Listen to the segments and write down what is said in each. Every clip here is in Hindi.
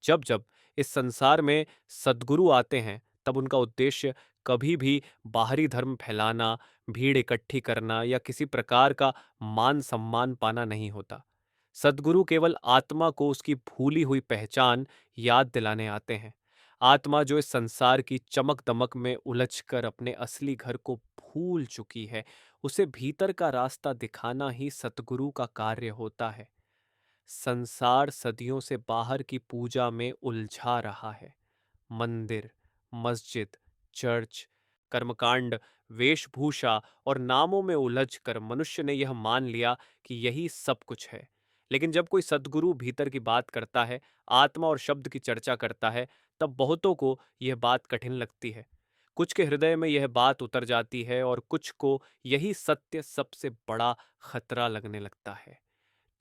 जब जब इस संसार में सद्गुरु आते हैं, तब उनका उद्देश्य कभी भी बाहरी धर्म फैलाना, भीड़ इकट्ठी करना या किसी प्रकार का मान सम्मान पाना नहीं होता। सद्गुरु केवल आत्मा को उसकी भूली हुई पहचान याद दिलाने आते हैं। आत्मा जो इस संसार की चमक दमक में उलझकर अपने असली घर को भूल चुकी है, उसे भीतर का रास्ता दिखाना ही सतगुरु का कार्य होता है। संसार सदियों से बाहर की पूजा में उलझा रहा है। मंदिर, मस्जिद, चर्च, कर्मकांड, वेशभूषा और नामों में उलझकर मनुष्य ने यह मान लिया कि यही सब कुछ है। लेकिन जब कोई सद्गुरु भीतर की बात करता है, आत्मा और शब्द की चर्चा करता है, तब बहुतों को यह बात कठिन लगती है। कुछ के हृदय में यह बात उतर जाती है और कुछ को यही सत्य सबसे बड़ा खतरा लगने लगता है।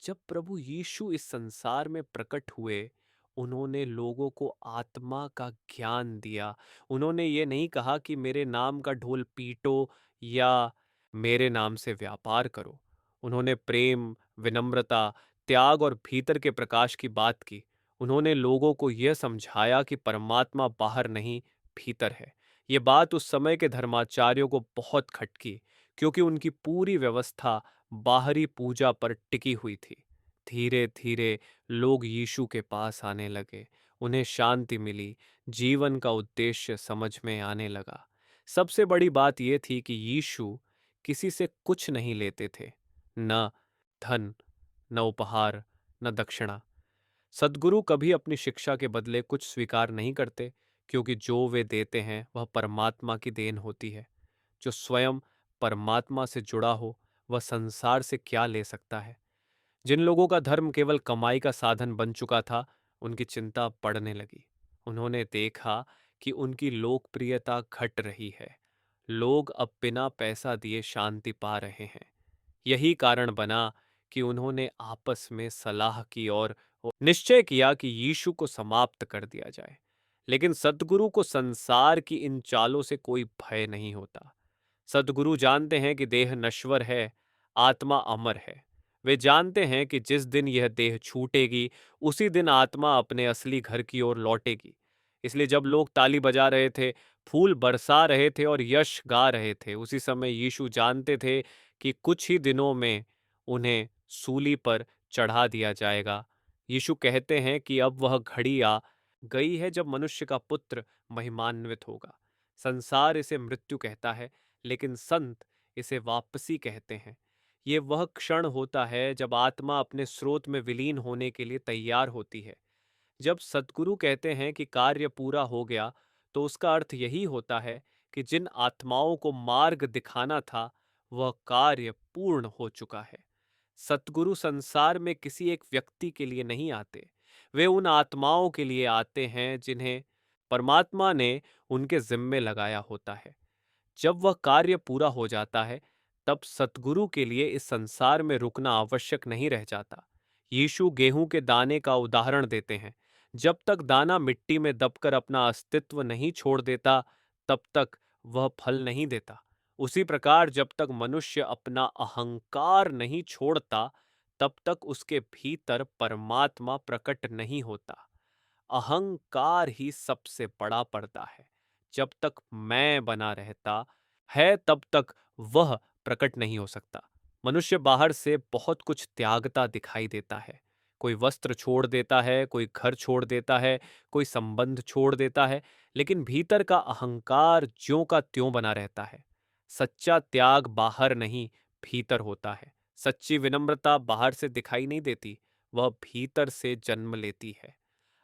जब प्रभु यीशु इस संसार में प्रकट हुए, उन्होंने लोगों को आत्मा का ज्ञान दिया। उन्होंने ये नहीं कहा कि मेरे नाम का ढोल पीटो या मेरे नाम से व्यापार करो। उन्होंने प्रेम, विनम्रता, त्याग और भीतर के प्रकाश की बात की। उन्होंने लोगों को यह समझाया कि परमात्मा बाहर नहीं, भीतर है। ये बात उस समय के धर्माचार्यों को बहुत खटकी, क्योंकि उनकी पूरी व्यवस्था बाहरी पूजा पर टिकी हुई थी। धीरे धीरे लोग यीशु के पास आने लगे। उन्हें शांति मिली, जीवन का उद्देश्य समझ में आने लगा। सबसे बड़ी बात यह थी कि यीशु किसी से कुछ नहीं लेते थे, न धन, न उपहार, न दक्षिणा। सद्गुरु कभी अपनी शिक्षा के बदले कुछ स्वीकार नहीं करते, क्योंकि जो वे देते हैं वह परमात्मा की देन होती है। जो स्वयं परमात्मा से जुड़ा हो, वह संसार से क्या ले सकता है। जिन लोगों का धर्म केवल कमाई का साधन बन चुका था, उनकी चिंता बढ़ने लगी। उन्होंने देखा कि उनकी लोकप्रियता घट रही है। लोग अब बिना पैसा दिए शांति पा रहे हैं। यही कारण बना कि उन्होंने आपस में सलाह की और निश्चय किया कि यीशु को समाप्त कर दिया जाए। लेकिन सद्गुरु को संसार की इन चालों से कोई भय नहीं होता। सद्गुरु जानते हैं कि देह नश्वर है, आत्मा अमर है। वे जानते हैं कि जिस दिन यह देह छूटेगी, उसी दिन आत्मा अपने असली घर की ओर लौटेगी। इसलिए जब लोग ताली बजा रहे थे, फूल बरसा रहे थे और यश गा रहे थे, उसी समय यीशु जानते थे कि कुछ ही दिनों में उन्हें सूली पर चढ़ा दिया जाएगा। यीशु कहते हैं कि अब वह घड़ी आ गई है जब मनुष्य का पुत्र महिमान्वित होगा। संसार इसे मृत्यु कहता है, लेकिन संत इसे वापसी कहते हैं। ये वह क्षण होता है जब आत्मा अपने स्रोत में विलीन होने के लिए तैयार होती है। जब सद्गुरु कहते हैं कि कार्य पूरा हो गया, तो उसका अर्थ यही होता है कि जिन आत्माओं को मार्ग दिखाना था, वह कार्य पूर्ण हो चुका है। सतगुरु संसार में किसी एक व्यक्ति के लिए नहीं आते। वे उन आत्माओं के लिए आते हैं जिन्हें परमात्मा ने उनके जिम्मे लगाया होता है। जब वह कार्य पूरा हो जाता है, तब सतगुरु के लिए इस संसार में रुकना आवश्यक नहीं रह जाता। यीशु गेहूं के दाने का उदाहरण देते हैं। जब तक दाना मिट्टी में दबकर अपना अस्तित्व नहीं छोड़ देता, तब तक वह फल नहीं देता। उसी प्रकार जब तक मनुष्य अपना अहंकार नहीं छोड़ता, तब तक उसके भीतर परमात्मा प्रकट नहीं होता। अहंकार ही सबसे बड़ा पर्दा है। जब तक मैं बना रहता है, तब तक वह प्रकट नहीं हो सकता। मनुष्य बाहर से बहुत कुछ त्यागता दिखाई देता है। कोई वस्त्र छोड़ देता है, कोई घर छोड़ देता है, कोई संबंध छोड़ देता है, लेकिन भीतर का अहंकार ज्यों का त्यों बना रहता है। सच्चा त्याग बाहर नहीं, भीतर होता है। सच्ची विनम्रता बाहर से दिखाई नहीं देती, वह भीतर से जन्म लेती है।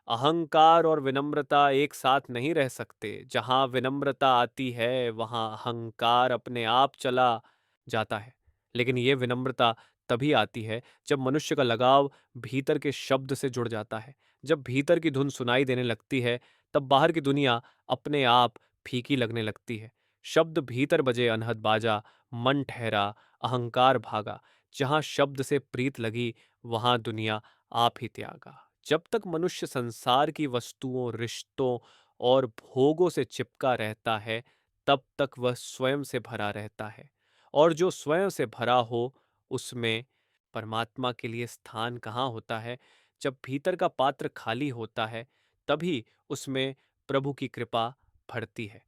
अहंकार और विनम्रता एक साथ नहीं रह सकते। जहां विनम्रता आती है, वहां अहंकार अपने आप चला जाता है। लेकिन यह विनम्रता तभी आती है जब मनुष्य का लगाव भीतर के शब्द से जुड़ जाता है। जब भीतर की धुन सुनाई देने लगती है, तब बाहर की दुनिया अपने आप फीकी लगने लगती है। शब्द भीतर बजे अनहद बाजा, मन ठहरा, अहंकार भागा। जहां शब्द से प्रीत लगी, वहां दुनिया आप ही त्यागा। जब तक मनुष्य संसार की वस्तुओं, रिश्तों और भोगों से चिपका रहता है, तब तक वह स्वयं से भरा रहता है। और जो स्वयं से भरा हो, उसमें परमात्मा के लिए स्थान कहाँ होता है। जब भीतर का पात्र खाली होता है, तभी उसमें प्रभु की कृपा भरती है।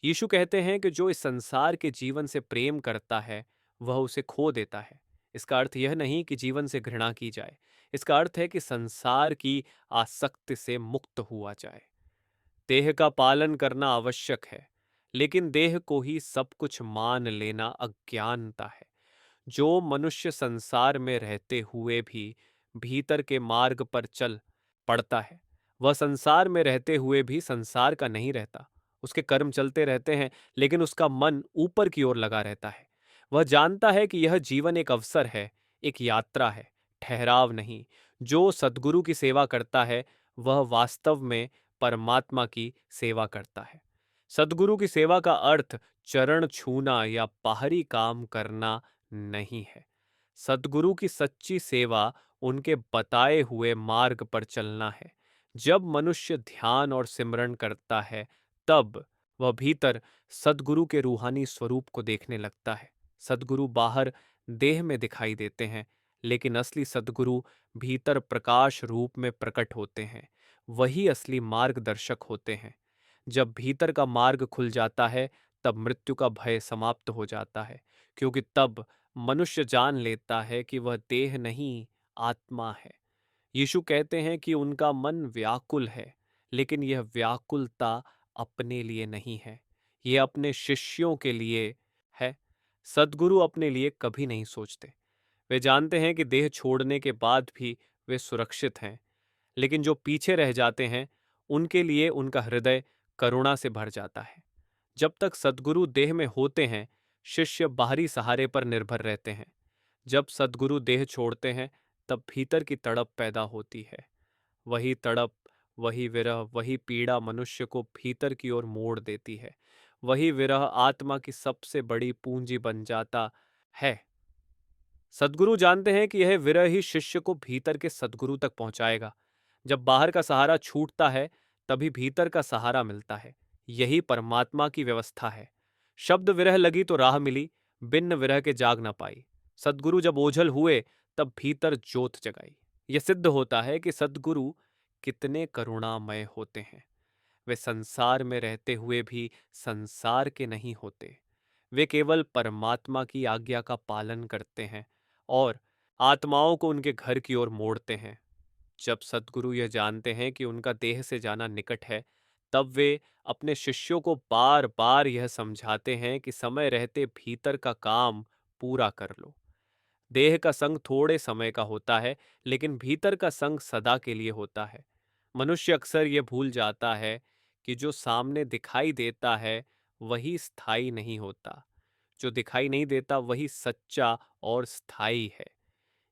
यीशु कहते हैं कि जो इस संसार के जीवन से प्रेम करता है वह उसे खो देता है। इसका अर्थ यह नहीं कि जीवन से घृणा की जाए, इसका अर्थ है कि संसार की आसक्ति से मुक्त हुआ जाए। देह का पालन करना आवश्यक है, लेकिन देह को ही सब कुछ मान लेना अज्ञानता है। जो मनुष्य संसार में रहते हुए भी भीतर के मार्ग पर चल पड़ता है, वह संसार में रहते हुए भी संसार का नहीं रहता। उसके कर्म चलते रहते हैं, लेकिन उसका मन ऊपर की ओर लगा रहता है। वह जानता है कि यह जीवन एक अवसर है, एक यात्रा है, ठहराव नहीं। जो सद्गुरु की सेवा करता है वह वास्तव में परमात्मा की सेवा करता है। सद्गुरु की सेवा का अर्थ चरण छूना या बाहरी काम करना नहीं है। सद्गुरु की सच्ची सेवा उनके बताए हुए मार्ग पर चलना है। जब मनुष्य ध्यान और सिमरन करता है, तब वह भीतर सद्गुरु के रूहानी स्वरूप को देखने लगता है। सद्गुरु बाहर देह में दिखाई देते हैं, लेकिन असली सद्गुरु भीतर प्रकाश रूप में प्रकट होते हैं। वही असली मार्गदर्शक होते हैं। जब भीतर का मार्ग खुल जाता है, तब मृत्यु का भय समाप्त हो जाता है, क्योंकि तब मनुष्य जान लेता है कि वह देह नहीं, आत्मा है। यीशु कहते हैं कि उनका मन व्याकुल है, लेकिन यह व्याकुलता अपने लिए नहीं है, यह अपने शिष्यों के लिए है। सद्गुरु अपने लिए कभी नहीं सोचते। वे जानते हैं कि देह छोड़ने के बाद भी वे सुरक्षित हैं, लेकिन जो पीछे रह जाते हैं उनके लिए उनका हृदय करुणा से भर जाता है। जब तक सद्गुरु देह में होते हैं, शिष्य बाहरी सहारे पर निर्भर रहते हैं। जब सद्गुरु देह छोड़ते हैं, तब भीतर की तड़प पैदा होती है। वही तड़प, वही विरह, वही पीड़ा मनुष्य को भीतर की ओर मोड़ देती है। वही विरह आत्मा की सबसे बड़ी पूंजी बन जाता है। सद्गुरु जानते हैं कि यह विरह ही शिष्य को भीतर के सद्गुरु तक पहुंचाएगा। जब बाहर का सहारा छूटता है, तभी भीतर का सहारा मिलता है। यही परमात्मा की व्यवस्था है। शब्द विरह लगी तो राह मिली, बिन्न विरह के जाग न पाई। सद्गुरु जब ओझल हुए, तब भीतर ज्योत जगाई। यह सिद्ध होता है कि सद्गुरु कितने करुणामय होते हैं। वे संसार में रहते हुए भी संसार के नहीं होते। वे केवल परमात्मा की आज्ञा का पालन करते हैं और आत्माओं को उनके घर की ओर मोड़ते हैं। जब सद्गुरु यह जानते हैं कि उनका देह से जाना निकट है, तब वे अपने शिष्यों को बार बार यह समझाते हैं कि समय रहते भीतर का काम पूरा कर लो। देह का संग थोड़े समय का होता है, लेकिन भीतर का संग सदा के लिए होता है। मनुष्य अक्सर यह भूल जाता है कि जो सामने दिखाई देता है वही स्थायी नहीं होता। जो दिखाई नहीं देता वही सच्चा और स्थायी है।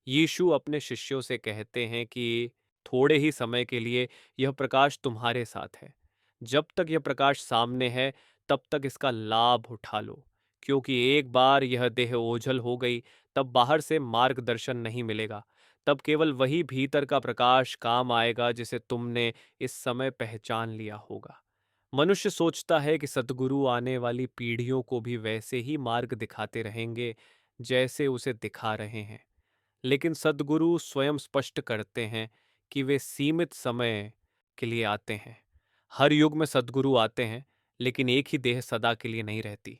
यीशु अपने शिष्यों से कहते हैं कि थोड़े ही समय के लिए यह प्रकाश तुम्हारे साथ है। जब तक यह प्रकाश सामने है, तब तक इसका लाभ उठा लो, क्योंकि एक बार यह देह ओझल हो गई, तब बाहर से मार्गदर्शन नहीं मिलेगा। तब केवल वही भीतर का प्रकाश काम आएगा जिसे तुमने इस समय पहचान लिया होगा। मनुष्य सोचता है कि सद्गुरु आने वाली पीढ़ियों को भी वैसे ही मार्ग दिखाते रहेंगे जैसे उसे दिखा रहे हैं, लेकिन सद्गुरु स्वयं स्पष्ट करते हैं कि वे सीमित समय के लिए आते हैं। हर युग में सद्गुरु आते हैं, लेकिन एक ही देह सदा के लिए नहीं रहती।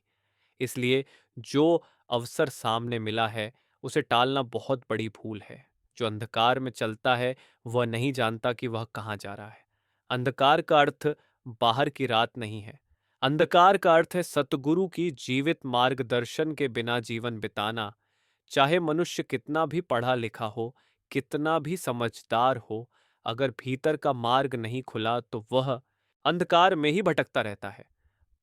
इसलिए जो अवसर सामने मिला है उसे टालना बहुत बड़ी भूल है। जो अंधकार में चलता है वह नहीं जानता कि वह कहाँ जा रहा है। अंधकार का अर्थ बाहर की रात नहीं है। अंधकार का अर्थ है सतगुरु की जीवित मार्गदर्शन के बिना जीवन बिताना। चाहे मनुष्य कितना भी पढ़ा लिखा हो, कितना भी समझदार हो, अगर भीतर का मार्ग नहीं खुला तो वह अंधकार में ही भटकता रहता है।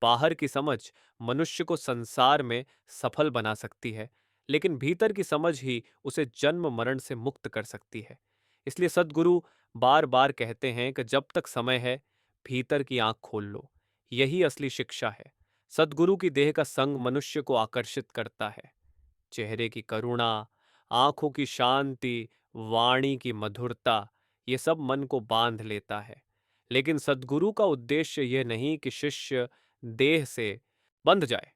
बाहर की समझ मनुष्य को संसार में सफल बना सकती है, लेकिन भीतर की समझ ही उसे जन्म मरण से मुक्त कर सकती है। इसलिए सद्गुरु बार बार कहते हैं कि जब तक समय है, भीतर की आंख खोल लो। यही असली शिक्षा है। सद्गुरु की देह का संग मनुष्य को आकर्षित करता है। चेहरे की करुणा, आंखों की शांति, वाणी की मधुरता, ये सब मन को बांध लेता है। लेकिन सद्गुरु का उद्देश्य यह नहीं कि शिष्य देह से बंध जाए।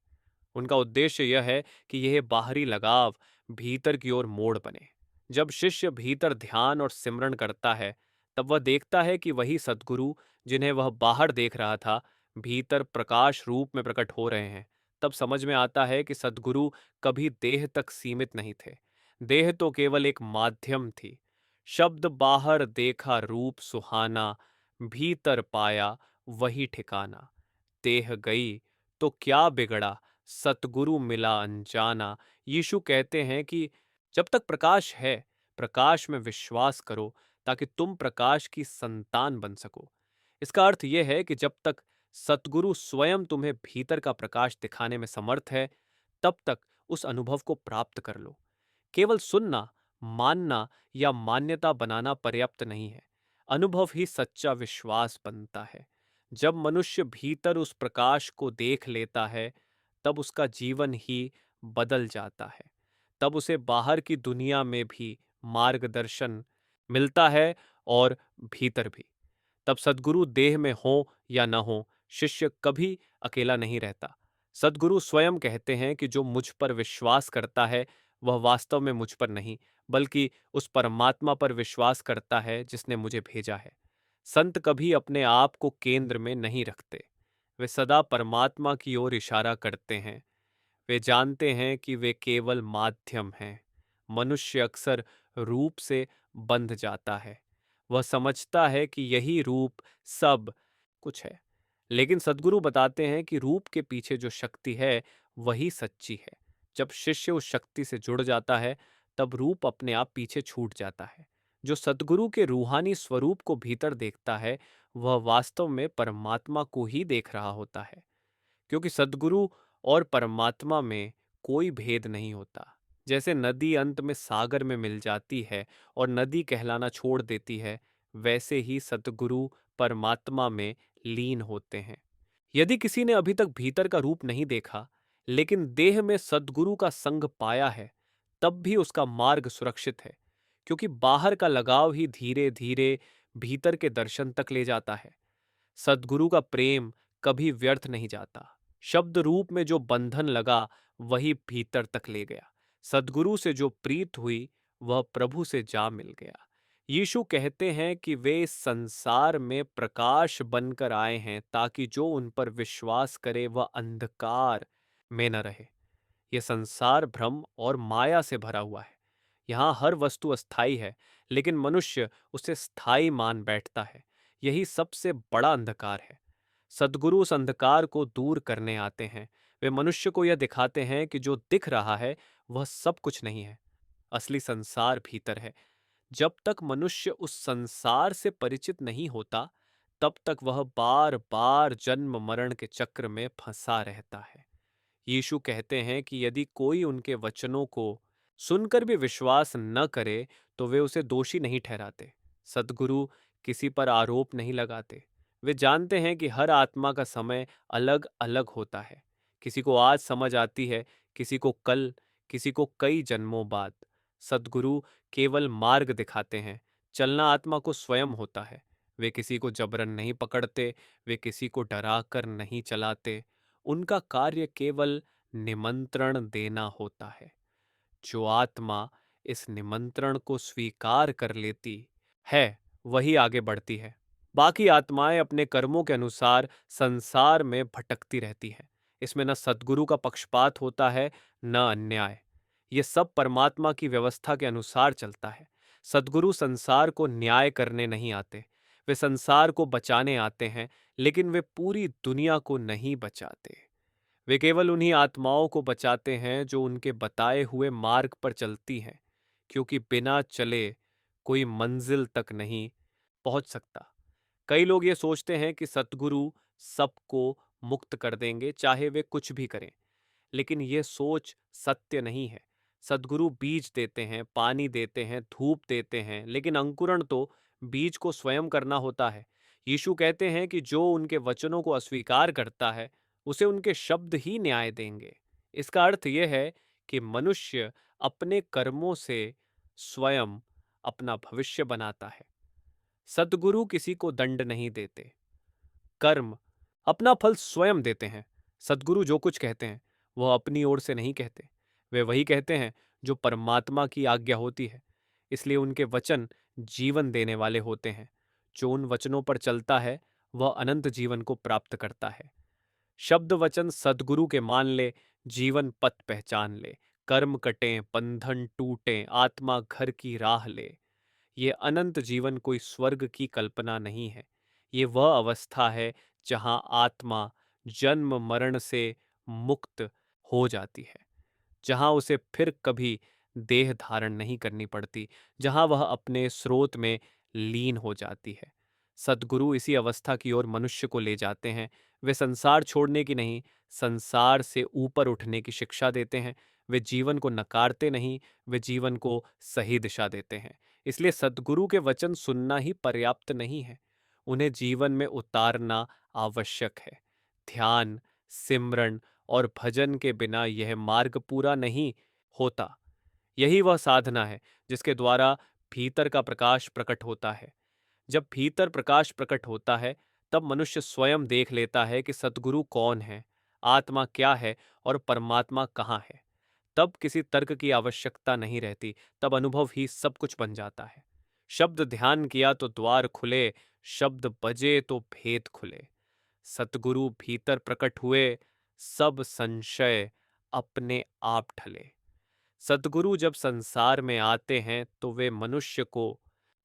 उनका उद्देश्य यह है कि यह बाहरी लगाव भीतर की ओर मोड़ बने। जब शिष्य भीतर ध्यान और सिमरन करता है, तब वह देखता है कि वही सद्गुरु जिन्हें वह बाहर देख रहा था, भीतर प्रकाश रूप में प्रकट हो रहे हैं। तब समझ में आता है कि सद्गुरु कभी देह तक सीमित नहीं थे। देह तो केवल एक माध्यम थी। शब्द बाहर देखा रूप सुहाना, भीतर पाया वही ठिकाना। देह गई तो क्या बिगड़ा, सतगुरु मिला अनजाना। यीशु कहते हैं कि जब तक प्रकाश है, प्रकाश में विश्वास करो ताकि तुम प्रकाश की संतान बन सको। इसका अर्थ यह है कि जब तक सतगुरु स्वयं तुम्हें भीतर का प्रकाश दिखाने में समर्थ है, तब तक उस अनुभव को प्राप्त कर लो। केवल सुनना, मानना या मान्यता बनाना पर्याप्त नहीं है। अनुभव ही सच्चा विश्वास बनता है। जब मनुष्य भीतर उस प्रकाश को देख लेता है, तब उसका जीवन ही बदल जाता है। तब उसे बाहर की दुनिया में भी मार्गदर्शन मिलता है और भीतर भी। तब सद्गुरु देह में हो या न हो, शिष्य कभी अकेला नहीं रहता। सद्गुरु स्वयं कहते हैं कि जो मुझ पर विश्वास करता है, वह वास्तव में मुझ पर नहीं, बल्कि उस परमात्मा पर विश्वास करता है जिसने मुझे भेजा है। संत कभी अपने आप को केंद्र में नहीं रखते। वे सदा परमात्मा की ओर इशारा करते हैं। वे जानते हैं कि वे केवल माध्यम हैं। मनुष्य अक्सर रूप से बंध जाता है। वह समझता है कि यही रूप सब कुछ है। लेकिन सद्गुरु बताते हैं कि रूप के पीछे जो शक्ति है, वही सच्ची है। जब शिष्य उस शक्ति से जुड़ जाता है, तब रूप अपने आप पीछे छूट जाता है। जो सद्गुरु के रूहानी स्वरूप को भीतर देखता है, वह वास्तव में परमात्मा को ही देख रहा होता है। क्योंकि सद्गुरु और परमात्मा में कोई भेद नहीं होता। जैसे नदी अंत में सागर में मिल जाती है और नदी कहलाना छोड़ देती है, वैसे ही सद्गुरु परमात्मा में लीन होते हैं। यदि किसी ने अभी तक भीतर का रूप नहीं देखा, लेकिन देह में सद्गुरु का संग पाया है, तब भी उसका मार्ग सुरक्षित है। क्योंकि बाहर का लगाव ही धीरे धीरे भीतर के दर्शन तक ले जाता है। सद्गुरु का प्रेम कभी व्यर्थ नहीं जाता। शब्द रूप में जो बंधन लगा, वही भीतर तक ले गया। सद्गुरु से जो प्रीत हुई, वह प्रभु से जा मिल गया। यीशु कहते हैं कि वे इस संसार में प्रकाश बनकर आए हैं ताकि जो उन पर विश्वास करे वह अंधकार में न रहे। यह संसार भ्रम और माया से भरा हुआ है। यहाँ हर वस्तु अस्थाई है, लेकिन मनुष्य उसे स्थायी मान बैठता है। यही सबसे बड़ा अंधकार है। सद्गुरु उस अंधकार को दूर करने आते हैं। वे मनुष्य को यह दिखाते हैं कि जो दिख रहा है, वह सब कुछ नहीं है। असली संसार भीतर है। जब तक मनुष्य उस संसार से परिचित नहीं होता, तब तक वह बार बार जन्म मरण के चक्र में फंसा रहता है। यीशु कहते हैं कि यदि कोई उनके वचनों को सुनकर भी विश्वास न करे, तो वे उसे दोषी नहीं ठहराते। सद्गुरु किसी पर आरोप नहीं लगाते। वे जानते हैं कि हर आत्मा का समय अलग अलग होता है। किसी को आज समझ आती है, किसी को कल, किसी को कई जन्मों बाद। सद्गुरु केवल मार्ग दिखाते हैं। चलना आत्मा को स्वयं होता है। वे किसी को जबरन नहीं पकड़ते, वे किसी को डरा कर नहीं चलाते। उनका कार्य केवल निमंत्रण देना होता है। जो आत्मा इस निमंत्रण को स्वीकार कर लेती है, वही आगे बढ़ती है। बाकी आत्माएं अपने कर्मों के अनुसार संसार में भटकती रहती हैं। इसमें न सद्गुरु का पक्षपात होता है, न अन्याय। ये सब परमात्मा की व्यवस्था के अनुसार चलता है। सद्गुरु संसार को न्याय करने नहीं आते। वे संसार को बचाने आते हैं, लेकिन वे पूरी दुनिया को नहीं बचाते। वे केवल उन्हीं आत्माओं को बचाते हैं जो उनके बताए हुए मार्ग पर चलती हैं, क्योंकि बिना चले कोई मंजिल तक नहीं पहुंच सकता। कई लोग ये सोचते हैं कि सतगुरु सबको मुक्त कर देंगे चाहे वे कुछ भी करें, लेकिन ये सोच सत्य नहीं है। सद्गुरु बीज देते हैं, पानी देते हैं, धूप देते हैं, लेकिन अंकुरण तो बीज को स्वयं करना होता है। यीशु कहते हैं कि जो उनके वचनों को अस्वीकार करता है, उसे उनके शब्द ही न्याय देंगे। इसका अर्थ यह है कि मनुष्य अपने कर्मों से स्वयं अपना भविष्य बनाता है। सद्गुरु किसी को दंड नहीं देते। कर्म अपना फल स्वयं देते हैं। सद्गुरु जो कुछ कहते हैं, वह अपनी ओर से नहीं कहते। वे वही कहते हैं जो परमात्मा की आज्ञा होती है। इसलिए उनके वचन जीवन देने वाले होते हैं। जो उन वचनों पर चलता है वह अनंत जीवन को प्राप्त करता है। शब्द वचन सद्गुरु के मान ले, जीवन पथ पहचान ले। कर्म कटें, बंधन टूटें, आत्मा घर की राह ले। ये अनंत जीवन कोई स्वर्ग की कल्पना नहीं है। ये वह अवस्था है जहां आत्मा जन्म मरण से मुक्त हो जाती है, जहां उसे फिर कभी देह धारण नहीं करनी पड़ती, जहां वह अपने स्रोत में लीन हो जाती है। सद्गुरु इसी अवस्था की ओर मनुष्य को ले जाते हैं। वे संसार छोड़ने की नहीं, संसार से ऊपर उठने की शिक्षा देते हैं। वे जीवन को नकारते नहीं, वे जीवन को सही दिशा देते हैं। इसलिए सद्गुरु के वचन सुनना ही पर्याप्त नहीं है, उन्हें जीवन में उतारना आवश्यक है। ध्यान, सिमरन और भजन के बिना यह मार्ग पूरा नहीं होता। यही वह साधना है जिसके द्वारा भीतर का प्रकाश प्रकट होता है। जब भीतर प्रकाश प्रकट होता है, तब मनुष्य स्वयं देख लेता है कि सद्गुरु कौन है, आत्मा क्या है और परमात्मा कहाँ है। तब किसी तर्क की आवश्यकता नहीं रहती, तब अनुभव ही सब कुछ बन जाता है। शब्द ध्यान किया तो द्वार खुले, शब्द बजे तो भेद खुले। सतगुरु भीतर प्रकट हुए, सब संशय अपने आप ढले। सतगुरु जब संसार में आते हैं तो वे मनुष्य को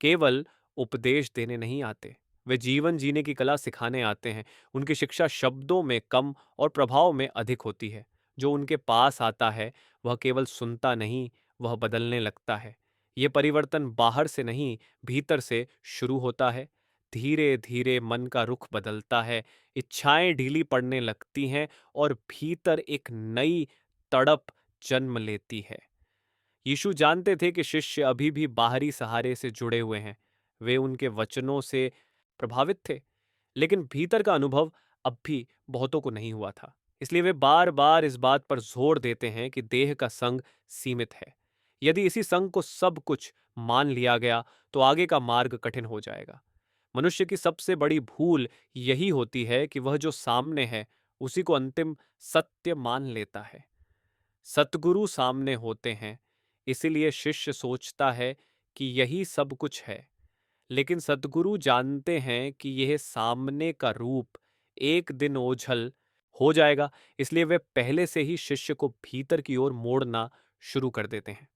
केवल उपदेश देने नहीं आते, वे जीवन जीने की कला सिखाने आते हैं। उनकी शिक्षा शब्दों में कम और प्रभाव में अधिक होती है। जो उनके पास आता है वह केवल सुनता नहीं, वह बदलने लगता है। ये परिवर्तन बाहर से नहीं, भीतर से शुरू होता है। धीरे धीरे मन का रुख बदलता है, इच्छाएं ढीली पड़ने लगती हैं और भीतर एक नई तड़प जन्म लेती है। यीशु जानते थे कि शिष्य अभी भी बाहरी सहारे से जुड़े हुए हैं, वे उनके वचनों से प्रभावित थे, लेकिन भीतर का अनुभव अब भी बहुतों को नहीं हुआ था। इसलिए वे बार बार इस बात पर जोर देते हैं कि देह का संग सीमित है। यदि इसी संग को सब कुछ मान लिया गया तो आगे का मार्ग कठिन हो जाएगा। मनुष्य की सबसे बड़ी भूल यही होती है कि वह जो सामने है उसी को अंतिम सत्य मान लेता है। सतगुरु सामने होते हैं, इसीलिए शिष्य सोचता है कि यही सब कुछ है। लेकिन सतगुरु जानते हैं कि यह सामने का रूप एक दिन ओझल हो जाएगा, इसलिए वे पहले से ही शिष्य को भीतर की ओर मोड़ना शुरू कर देते हैं।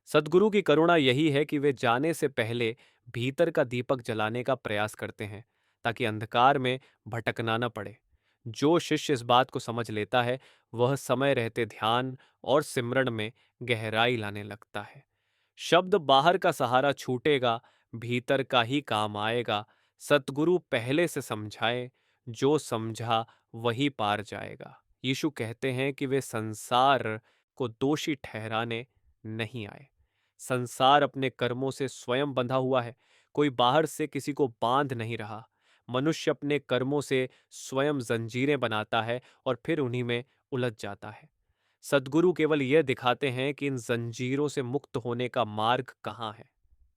सद्गुरु की करुणा यही है कि वे जाने से पहले भीतर का दीपक जलाने का प्रयास करते हैं, ताकि अंधकार में भटकना न पड़े। जो शिष्य इस बात को समझ लेता है वह समय रहते ध्यान और सिमरण में गहराई लाने लगता है। शब्द बाहर का सहारा छूटेगा, भीतर का ही काम आएगा। सतगुरु पहले से समझाए, जो समझा वही पार जाएगा। यीशु कहते हैं कि वे संसार को दोषी ठहराने नहीं आए। संसार अपने कर्मों से स्वयं बंधा हुआ है, कोई बाहर से किसी को बांध नहीं रहा। मनुष्य अपने कर्मों से स्वयं जंजीरें बनाता है और फिर उन्हीं में उलझ जाता है। सद्गुरु केवल यह दिखाते हैं कि इन जंजीरों से मुक्त होने का मार्ग कहाँ है।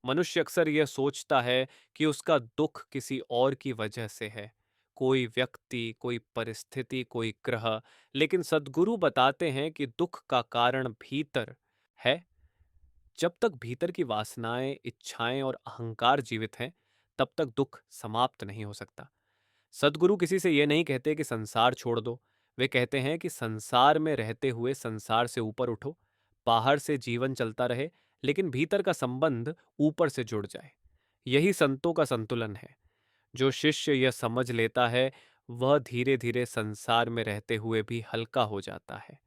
मनुष्य अक्सर यह सोचता है कि उसका दुख किसी और की वजह से है, कोई व्यक्ति, कोई परिस्थिति, कोई ग्रह। लेकिन सद्गुरु बताते हैं कि दुख का कारण भीतर है। जब तक भीतर की वासनाएं, इच्छाएं और अहंकार जीवित हैं, तब तक दुख समाप्त नहीं हो सकता। सद्गुरु किसी से यह नहीं कहते कि संसार छोड़ दो, वे कहते हैं कि संसार में रहते हुए संसार से ऊपर उठो। बाहर से जीवन चलता रहे, लेकिन भीतर का संबंध ऊपर से जुड़ जाए। यही संतों का संतुलन है। जो शिष्य यह समझ लेता है वह धीरे धीरे संसार में रहते हुए भी हल्का हो जाता है।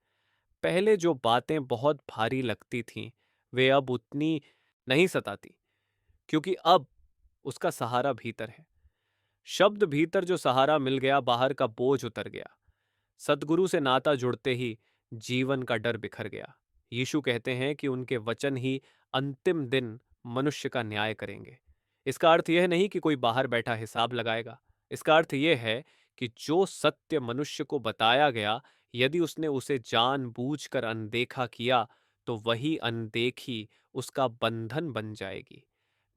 पहले जो बातें बहुत भारी लगती थीं, वे अब उतनी नहीं सताती, क्योंकि अब उसका सहारा भीतर है। शब्द भीतर जो सहारा मिल गया, बाहर का बोझ उतर गया। सतगुरु से नाता जुड़ते ही जीवन का डर बिखर गया। यीशु कहते हैं कि उनके वचन ही अंतिम दिन मनुष्य का न्याय करेंगे। इसका अर्थ यह नहीं कि कोई बाहर बैठा हिसाब लगाएगा। इसका अर्थ यह है कि जो सत्य मनुष्य को बताया गया, यदि उसने उसे जानबूझकर अनदेखा किया तो वही अनदेखी उसका बंधन बन जाएगी।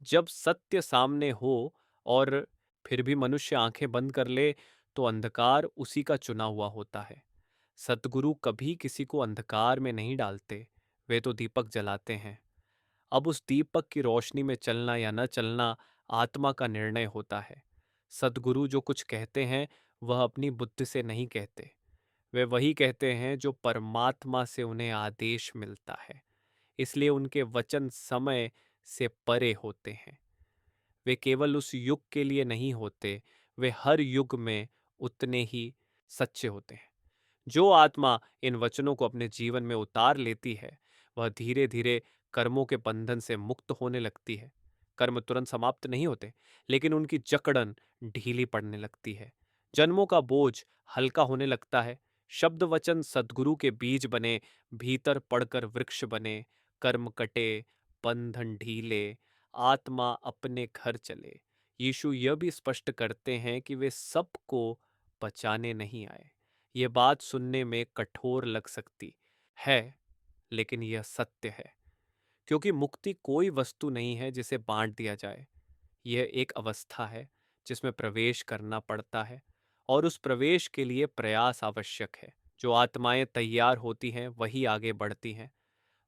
जब सत्य सामने हो और फिर भी मनुष्य आंखें बंद कर ले, तो अंधकार उसी का चुना हुआ होता है। सतगुरु कभी किसी को अंधकार में नहीं डालते, वे तो दीपक जलाते हैं। अब उस दीपक की रोशनी में चलना या न चलना आत्मा का निर्णय होता है। सद्गुरु जो कुछ कहते हैं वह अपनी बुद्धि से नहीं कहते, वे वही कहते हैं जो परमात्मा से उन्हें आदेश मिलता है। इसलिए उनके वचन समय से परे होते हैं। वे केवल उस युग के लिए नहीं होते, वे हर युग में उतने ही सच्चे होते हैं। जो आत्मा इन वचनों को अपने जीवन में उतार लेती है वह धीरे धीरे कर्मों के बंधन से मुक्त होने लगती है। कर्म तुरंत समाप्त नहीं होते, लेकिन उनकी जकड़न ढीली पड़ने लगती है। जन्मों का बोझ हल्का होने लगता है। शब्द वचन सद्गुरु के बीज बने, भीतर पड़कर वृक्ष बने। कर्म कटे, बंधन ढीले, आत्मा अपने घर चले। यीशु यह भी स्पष्ट करते हैं कि वे सबको बचाने नहीं आए। ये बात सुनने में कठोर लग सकती है, लेकिन यह सत्य है। क्योंकि मुक्ति कोई वस्तु नहीं है जिसे बांट दिया जाए। यह एक अवस्था है जिसमें प्रवेश करना पड़ता है, और उस प्रवेश के लिए प्रयास आवश्यक है। जो आत्माएं तैयार होती हैं वही आगे बढ़ती हैं।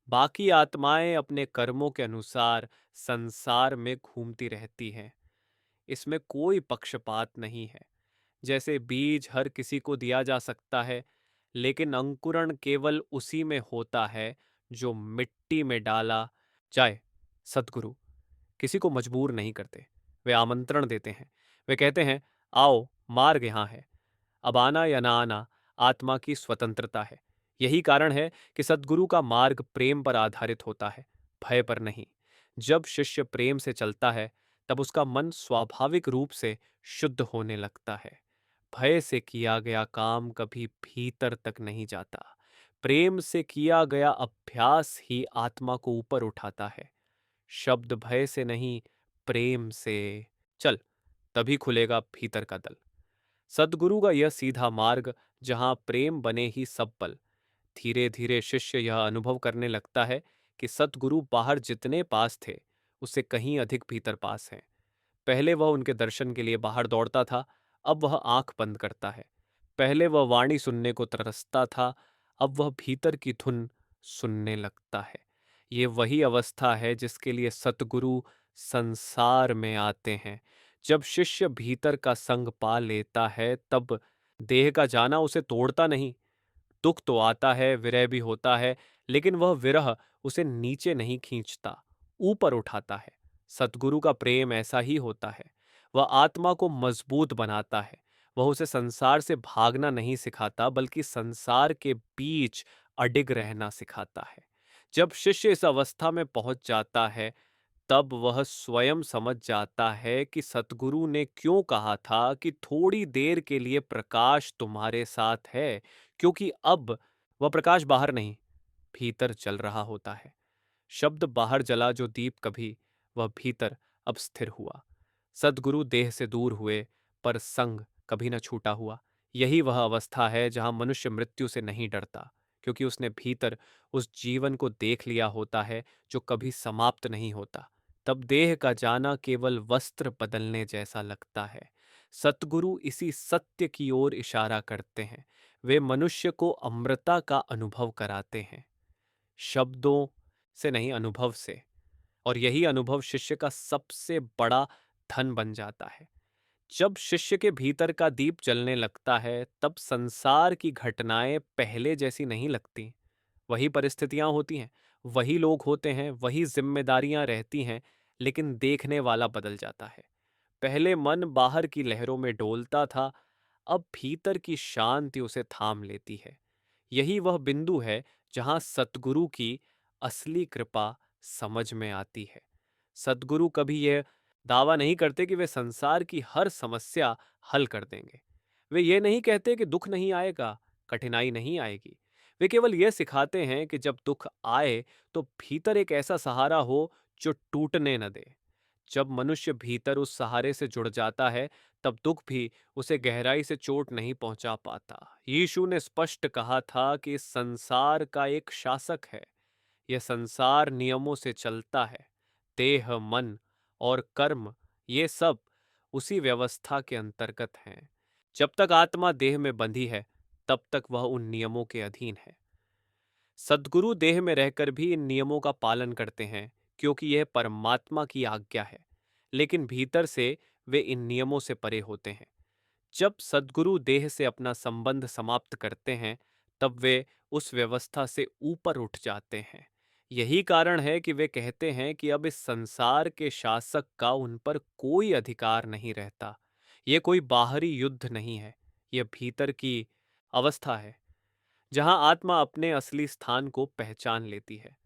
बाकी आत्माएं अपने कर्मों के अनुसार संसार में घूमती रहती हैं। इसमें कोई पक्षपात नहीं है। जैसे बीज हर किसी को दिया जा सकता है, लेकिन अंकुरण केवल उसी में होता है जो मिट्टी में डाला जाए। सद्गुरु किसी को मजबूर नहीं करते, वे आमंत्रण देते हैं। वे कहते हैं, आओ, मार्ग यहाँ है। अब आना या ना आना आत्मा की स्वतंत्रता है। यही कारण है कि सद्गुरु का मार्ग प्रेम पर आधारित होता है, भय पर नहीं। जब शिष्य प्रेम से चलता है तब उसका मन स्वाभाविक रूप से शुद्ध होने लगता है। भय से किया गया काम कभी भीतर तक नहीं जाता। प्रेम से किया गया अभ्यास ही आत्मा को ऊपर उठाता है। शब्द भय से नहीं, प्रेम से चल, तभी खुलेगा भीतर का दल। सद्गुरु का यह सीधा मार्ग, जहां प्रेम बने ही सब बल। धीरे धीरे शिष्य यह अनुभव करने लगता है कि सद्गुरु बाहर जितने पास थे उससे कहीं अधिक भीतर पास हैं। पहले वह उनके दर्शन के लिए बाहर दौड़ता था, अब वह आंख बंद करता है। पहले वह वाणी सुनने को तरसता था, अब वह भीतर की धुन सुनने लगता है। ये वही अवस्था है जिसके लिए सतगुरु संसार में आते हैं। जब शिष्य भीतर का संग पा लेता है तब देह का जाना उसे तोड़ता नहीं। दुख तो आता है, विरह भी होता है, लेकिन वह विरह उसे नीचे नहीं खींचता, ऊपर उठाता है। सतगुरु का प्रेम ऐसा ही होता है। वह आत्मा को मजबूत बनाता है। वह उसे संसार से भागना नहीं सिखाता, बल्कि संसार के बीच अडिग रहना सिखाता है। जब शिष्य इस अवस्था में पहुंच जाता है तब वह स्वयं समझ जाता है कि सतगुरु ने क्यों कहा था कि थोड़ी देर के लिए प्रकाश तुम्हारे साथ है, क्योंकि अब वह प्रकाश बाहर नहीं, भीतर जल रहा होता है। शब्द बाहर जला जो दीप कभी, वह भीतर अब स्थिर हुआ। सद्गुरु देह से दूर हुए, पर संग कभी न छूटा हुआ। यही वह अवस्था है जहां मनुष्य मृत्यु से नहीं डरता, क्योंकि उसने भीतर उस जीवन को देख लिया होता है जो कभी समाप्त नहीं होता। तब देह का जाना केवल वस्त्र बदलने जैसा लगता है। सतगुरु इसी सत्य की ओर इशारा करते हैं। वे मनुष्य को अमृता का अनुभव कराते हैं, शब्दों से नहीं, अनुभव से। और यही अनुभव शिष्य का सबसे बड़ा धन बन जाता है। जब शिष्य के भीतर का दीप जलने लगता है तब संसार की घटनाएं पहले जैसी नहीं लगती। वही परिस्थितियां होती हैं, वही लोग होते हैं, वही जिम्मेदारियां रहती हैं, लेकिन देखने वाला बदल जाता है। पहले मन बाहर की लहरों में डोलता था, अब भीतर की शांति उसे थाम लेती है। यही वह बिंदु है जहां सतगुरु की असली कृपा समझ में आती है। सद्गुरु कभी यह दावा नहीं करते कि वे संसार की हर समस्या हल कर देंगे। वे ये नहीं कहते कि दुख नहीं आएगा, कठिनाई नहीं आएगी। वे केवल यह सिखाते हैं कि जब दुख आए तो भीतर एक ऐसा सहारा हो जो टूटने न दे। जब मनुष्य भीतर उस सहारे से जुड़ जाता है तब दुख भी उसे गहराई से चोट नहीं पहुंचा पाता। यीशु ने स्पष्ट कहा था कि इस संसार का एक शासक है। यह संसार नियमों से चलता है। देह, मन और कर्म, ये सब उसी व्यवस्था के अंतर्गत हैं। जब तक आत्मा देह में बंधी है तब तक वह उन नियमों के अधीन है। सद्गुरु देह में रहकर भी इन नियमों का पालन करते हैं, क्योंकि यह परमात्मा की आज्ञा है। लेकिन भीतर से वे इन नियमों से परे होते हैं। जब सद्गुरु देह से अपना संबंध समाप्त करते हैं, तब वे उस व्यवस्था से ऊपर उठ जाते हैं। यही कारण है कि वे कहते हैं कि अब इस संसार के शासक का उन पर कोई अधिकार नहीं रहता। ये कोई बाहरी युद्ध नहीं है, यह भीतर की अवस्था है, जहां आत्मा अपने असली स्थान को पहचान लेती है।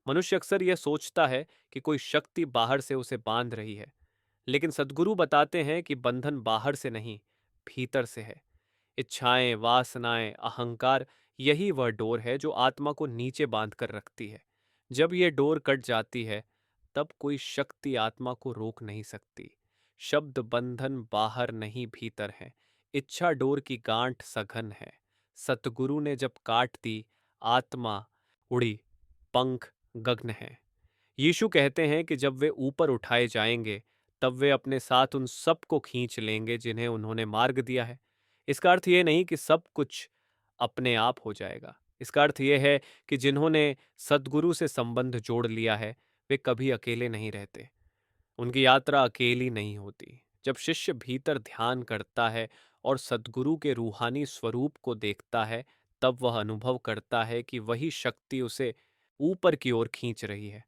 मनुष्य अक्सर यह सोचता है कि कोई शक्ति बाहर से उसे बांध रही है, लेकिन सद्गुरु बताते हैं कि बंधन बाहर से नहीं, भीतर से है। इच्छाएं, वासनाएं, अहंकार, यही वह डोर है जो आत्मा को नीचे बांध कर रखती है। जब यह डोर कट जाती है, तब कोई शक्ति आत्मा को रोक नहीं सकती। शब्द बंधन बाहर नहीं भीतर है। इच्छा डोर की गांठ सघन है। सतगुरु ने जब काट दी, आत्मा उड़ी, पंख गगन है। यीशु कहते हैं कि जब वे ऊपर उठाए जाएंगे, तब वे अपने साथ उन सब को खींच लेंगे जिन्हें उन्होंने मार्ग दिया है। इसका अर्थ ये नहीं कि सब कुछ अपने आप हो जाएगा। इसका अर्थ यह है कि जिन्होंने सद्गुरु से संबंध जोड़ लिया है, वे कभी अकेले नहीं रहते। उनकी यात्रा अकेली नहीं होती। जब शिष्य भीतर ध्यान करता है और सद्गुरु के रूहानी स्वरूप को देखता है, तब वह अनुभव करता है कि वही शक्ति उसे ऊपर की ओर खींच रही है।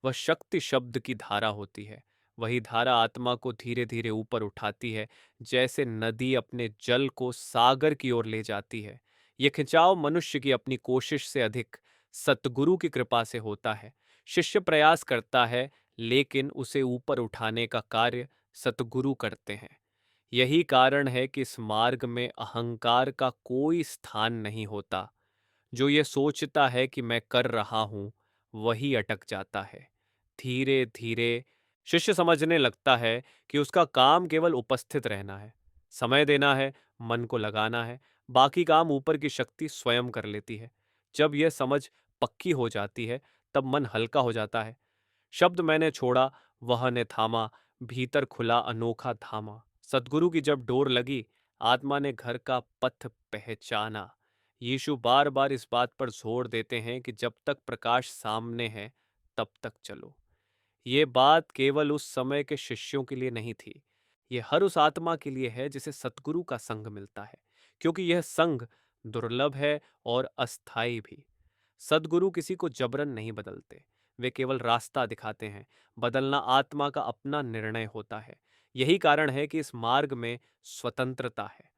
वह शक्ति शब्द की धारा होती है। वही धारा आत्मा को धीरे धीरे ऊपर उठाती है, जैसे नदी अपने जल को सागर की ओर ले जाती है। यह खिंचाव मनुष्य की अपनी कोशिश से अधिक सतगुरु की कृपा से होता है। शिष्य प्रयास करता है, लेकिन उसे ऊपर उठाने का कार्य सतगुरु करते हैं। यही कारण है कि इस मार्ग में अहंकार का कोई स्थान नहीं होता। जो ये सोचता है कि मैं कर रहा हूं, वही अटक जाता है। धीरे धीरे शिष्य समझने लगता है कि उसका काम केवल उपस्थित रहना है, समय देना है, मन को लगाना है। बाकी काम ऊपर की शक्ति स्वयं कर लेती है। जब यह समझ पक्की हो जाती है, तब मन हल्का हो जाता है। शब्द मैंने छोड़ा, वह ने थामा, भीतर खुला अनोखा धामा। सदगुरु की जब डोर लगी, आत्मा ने घर का पथ पहचाना। यीशु बार बार इस बात पर जोर देते हैं कि जब तक प्रकाश सामने है, तब तक चलो। ये बात केवल उस समय के शिष्यों के लिए नहीं थी। ये हर उस आत्मा के लिए है जिसे सतगुरु का संग मिलता है, क्योंकि यह संग दुर्लभ है और अस्थाई भी। सदगुरु किसी को जबरन नहीं बदलते, वे केवल रास्ता दिखाते हैं। बदलना आत्मा का अपना निर्णय होता है। यही कारण है कि इस मार्ग में स्वतंत्रता है।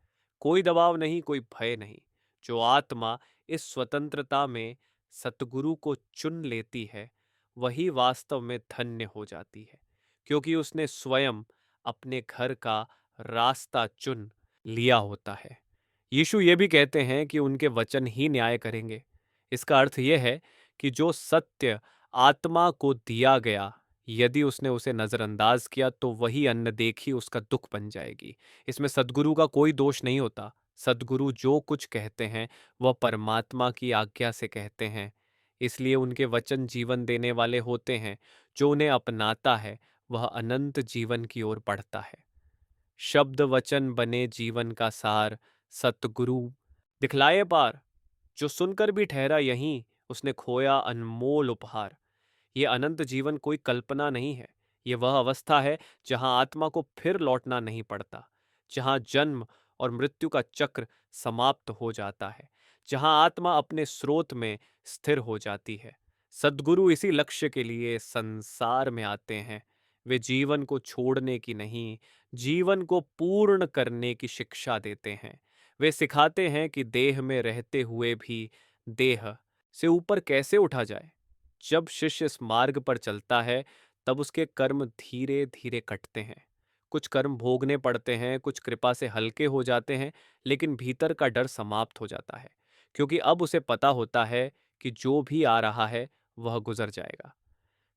कोई दबाव नहीं, कोई भय नहीं। जो आत्मा इस स्वतंत्रता में सतगुरु को चुन लेती है, वही वास्तव में धन्य हो जाती है, क्योंकि उसने स्वयं अपने घर का रास्ता चुन लिया होता है। यीशु ये भी कहते हैं कि उनके वचन ही न्याय करेंगे। इसका अर्थ यह है कि जो सत्य आत्मा को दिया गया, यदि उसने उसे नजरअंदाज किया, तो वही अनदेखी उसका दुख बन जाएगी। इसमें सद्गुरु का कोई दोष नहीं होता। सद्गुरु जो कुछ कहते हैं, वह परमात्मा की आज्ञा से कहते हैं। इसलिए उनके वचन जीवन देने वाले होते हैं। जो उन्हें अपनाता है, वह अनंत जीवन की ओर बढ़ता है। शब्द वचन बने जीवन का सार, सतगुरु दिखलाए पार। जो सुनकर भी ठहरा यहीं, उसने खोया अनमोल उपहार। ये अनंत जीवन कोई कल्पना नहीं है। ये वह अवस्था है जहां आत्मा को फिर लौटना नहीं पड़ता, जहां जन्म और मृत्यु का चक्र समाप्त हो जाता है, जहां आत्मा अपने स्रोत में स्थिर हो जाती है। सद्गुरु इसी लक्ष्य के लिए संसार में आते हैं। वे जीवन को छोड़ने की नहीं, जीवन को पूर्ण करने की शिक्षा देते हैं। वे सिखाते हैं कि देह में रहते हुए भी देह से ऊपर कैसे उठा जाए। जब शिष्य इस मार्ग पर चलता है, तब उसके कर्म धीरे धीरे कटते हैं। कुछ कर्म भोगने पड़ते हैं, कुछ कृपा से हल्के हो जाते हैं, लेकिन भीतर का डर समाप्त हो जाता है, क्योंकि अब उसे पता होता है कि जो भी आ रहा है, वह गुजर जाएगा।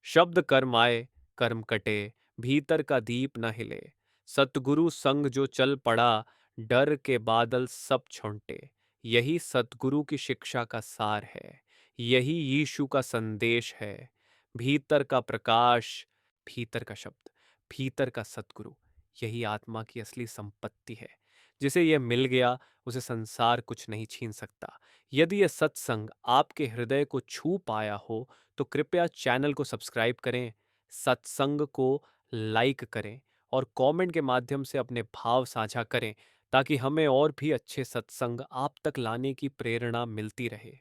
शब्द कर्म आए, कर्म कटे, भीतर का दीप न हिले। सतगुरु संग जो चल पड़ा, डर के बादल सब छौंटे। यही सतगुरु की शिक्षा का सार है। यही यीशु का संदेश है। भीतर का प्रकाश, भीतर का शब्द, भीतर का सतगुरु, यही आत्मा की असली संपत्ति है। जिसे यह मिल गया, उसे संसार कुछ नहीं छीन सकता। यदि यह सत्संग आपके हृदय को छू पाया हो, तो कृपया चैनल को सब्सक्राइब करें, सत्संग को लाइक करें और कमेंट के माध्यम से अपने भाव साझा करें, ताकि हमें और भी अच्छे सत्संग आप तक लाने की प्रेरणा मिलती रहे।